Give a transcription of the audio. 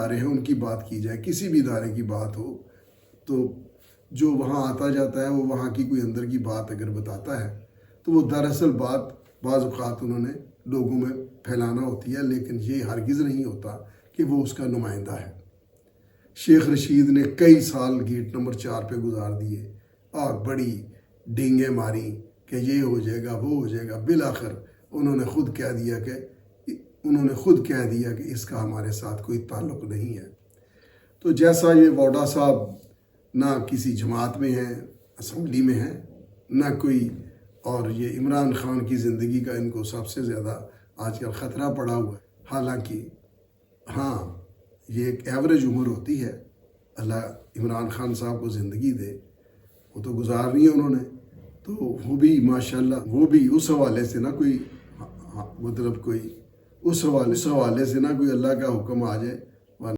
ادارے ہیں ان کی بات کی جائے، کسی بھی ادارے کی بات ہو تو جو وہاں آتا جاتا ہے وہ وہاں کی کوئی اندر کی بات اگر بتاتا ہے تو وہ دراصل بات بعض اوقات انہوں نے لوگوں میں پھیلانا ہوتی ہے، لیکن یہ ہرگز نہیں ہوتا کہ وہ اس کا نمائندہ ہے۔ شیخ رشید نے کئی سال گیٹ نمبر 4 پہ گزار دیے اور بڑی ڈینگیں ماری کہ یہ ہو جائے گا وہ ہو جائے گا، بالآخر انہوں نے خود کہہ دیا کہ اس کا ہمارے ساتھ کوئی تعلق نہیں ہے۔ تو جیسا یہ ووڈا صاحب نہ کسی جماعت میں ہیں، اسمبلی میں ہیں، نہ کوئی، اور یہ عمران خان کی زندگی کا ان کو سب سے زیادہ آج کل خطرہ پڑا ہوا ہے۔ حالانکہ ہاں یہ ایک ایوریج عمر ہوتی ہے، اللہ عمران خان صاحب کو زندگی دے، وہ تو گزارنی ہے انہوں نے، تو وہ بھی ماشاءاللہ وہ بھی اس حوالے سے نہ کوئی مطلب کوئی اس حوالے سے نہ کوئی اللہ کا حکم آ جائے